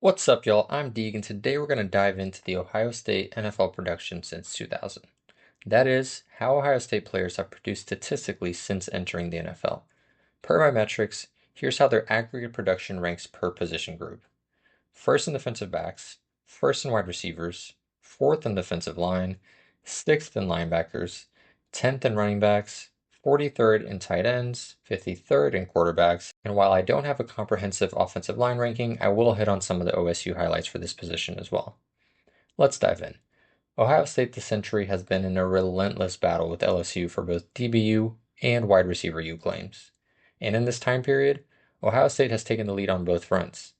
What's up, y'all? I'm Deeg, and today we're going to dive into the Ohio State NFL production since 2000. That is, how Ohio State players have produced statistically since entering the NFL. Per my metrics, here's how their aggregate production ranks per position group. First in defensive backs, first in wide receivers, fourth in defensive line, sixth in linebackers, 10th in running backs, 43rd in tight ends, 53rd in quarterbacks, and while I don't have a comprehensive offensive line ranking, I will hit on some of the OSU highlights for this position as well. Let's dive in. Ohio State this century has been in a relentless battle with LSU for both DBU and wide receiver U claims. And in this time period, Ohio State has taken the lead on both fronts.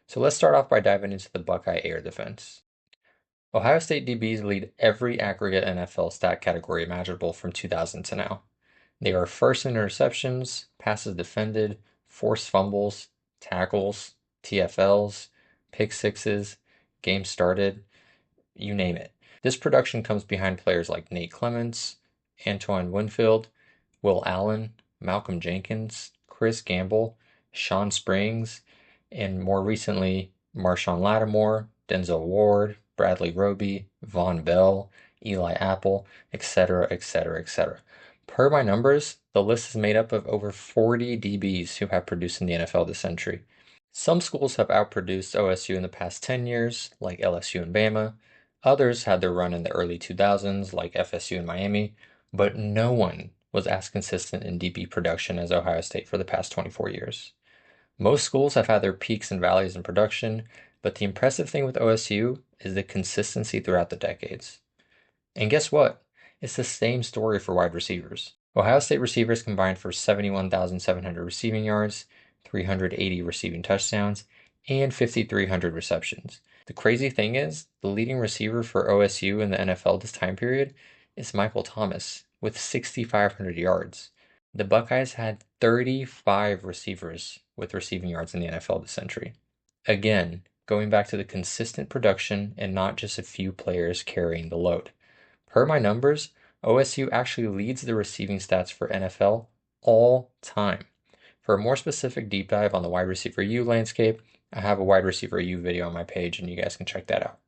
So let's start off by diving into the Buckeye air defense. Ohio State DBs lead every aggregate NFL stat category imaginable from 2000 to now. They are first in interceptions, passes defended, forced fumbles, tackles, TFLs, pick sixes, games started, you name it. This production comes behind players like Nate Clements, Antoine Winfield, Will Allen, Malcolm Jenkins, Chris Gamble, Sean Springs, and more recently, Marshawn Lattimore, Denzel Ward, Bradley Roby, Von Bell, Eli Apple, etc., etc., etc. Per my numbers, the list is made up of over 40 DBs who have produced in the NFL this century. Some schools have outproduced OSU in the past 10 years, like LSU and Bama. Others had their run in the early 2000s, like FSU and Miami, but no one was as consistent in DB production as Ohio State for the past 24 years. Most schools have had their peaks and valleys in production, but the impressive thing with OSU is the consistency throughout the decades. And guess what? It's the same story for wide receivers. Ohio State receivers combined for 71,700 receiving yards, 380 receiving touchdowns, and 5,300 receptions. The crazy thing is, the leading receiver for OSU in the NFL this time period is Michael Thomas with 6,500 yards. The Buckeyes had 35 receivers with receiving yards in the NFL this century. Again, going back to the consistent production and not just a few players carrying the load. Per my numbers, OSU actually leads the receiving stats for NFL all time. For a more specific deep dive on the wide receiver U landscape, I have a wide receiver U video on my page and you guys can check that out.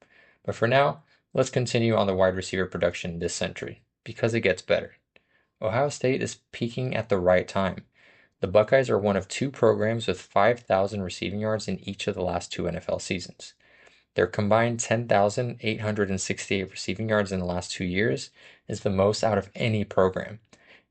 But for now, let's continue on the wide receiver production this century, because it gets better. Ohio State is peaking at the right time. The Buckeyes are one of two programs with 5,000 receiving yards in each of the last two NFL seasons. Their combined 10,868 receiving yards in the last 2 years is the most out of any program,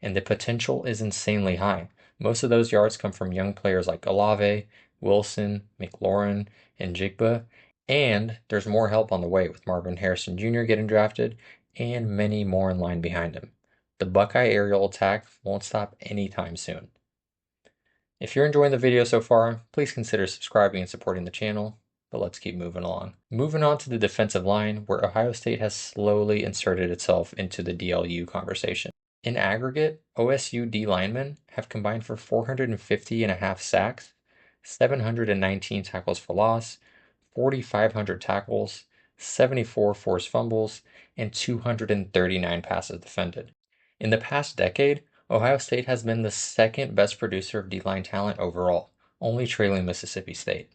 and the potential is insanely high. Most of those yards come from young players like Olave, Wilson, McLaurin, and Jigba, and there's more help on the way with Marvin Harrison Jr. getting drafted and many more in line behind him. The Buckeye aerial attack won't stop anytime soon. If you're enjoying the video so far, please consider subscribing and supporting the channel, but let's keep moving along. Moving on to the defensive line, where Ohio State has slowly inserted itself into the DLU conversation. In aggregate, OSU D linemen have combined for 450.5 sacks, 719 tackles for loss, 4,500 tackles, 74 forced fumbles, and 239 passes defended. In the past decade, Ohio State has been the second best producer of D-line talent overall, only trailing Mississippi State.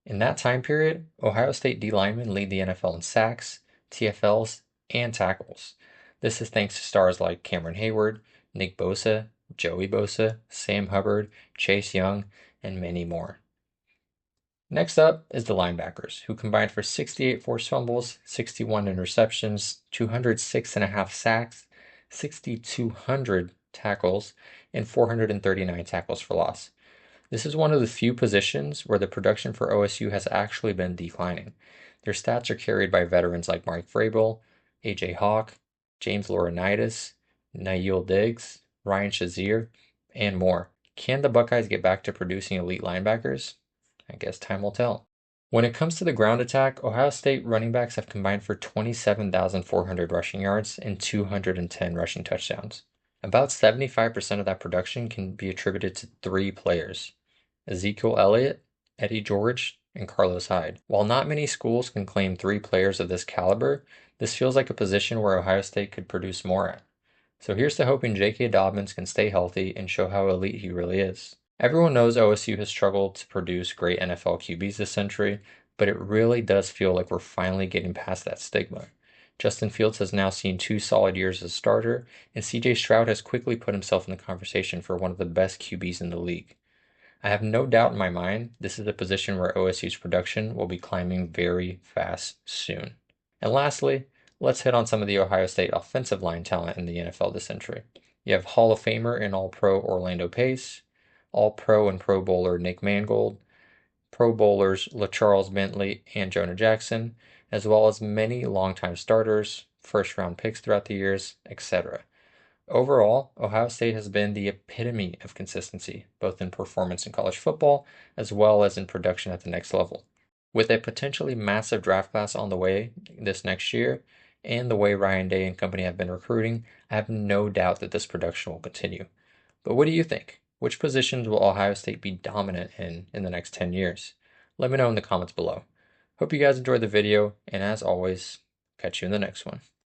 In that time period, Ohio State D linemen lead the NFL in sacks, TFLs, and tackles. This is thanks to stars like Cameron Hayward, Nick Bosa, Joey Bosa, Sam Hubbard, Chase Young, and many more. Next up is the linebackers, who combined for 68 forced fumbles, 61 interceptions, 206.5 sacks, 6,200 tackles, and 439 tackles for loss. This is one of the few positions where the production for OSU has actually been declining. Their stats are carried by veterans like Mike Vrabel, AJ Hawk, James Laurinaitis, Nail Diggs, Ryan Shazier, and more. Can the Buckeyes get back to producing elite linebackers? I guess time will tell. When it comes to the ground attack, Ohio State running backs have combined for 27,400 rushing yards and 210 rushing touchdowns. About 75% of that production can be attributed to three players: Ezekiel Elliott, Eddie George, and Carlos Hyde. While not many schools can claim three players of this caliber, this feels like a position where Ohio State could produce more at. So here's to hoping J.K. Dobbins can stay healthy and show how elite he really is. Everyone knows OSU has struggled to produce great NFL QBs this century, but it really does feel like we're finally getting past that stigma. Justin Fields has now seen 2 solid years as a starter, and CJ Stroud has quickly put himself in the conversation for one of the best QBs in the league. I have no doubt in my mind this is a position where OSU's production will be climbing very fast soon. And lastly, let's hit on some of the Ohio State offensive line talent in the NFL this century. You have Hall of Famer and All-Pro Orlando Pace, All-Pro and Pro Bowler Nick Mangold, Pro Bowlers LaCharles Bentley and Jonah Jackson, as well as many longtime starters, first-round picks throughout the years, etc. Overall, Ohio State has been the epitome of consistency, both in performance in college football as well as in production at the next level. With a potentially massive draft class on the way this next year, and the way Ryan Day and company have been recruiting, I have no doubt that this production will continue. But what do you think? Which positions will Ohio State be dominant in the next 10 years? Let me know in the comments below. Hope you guys enjoyed the video, and as always, catch you in the next one.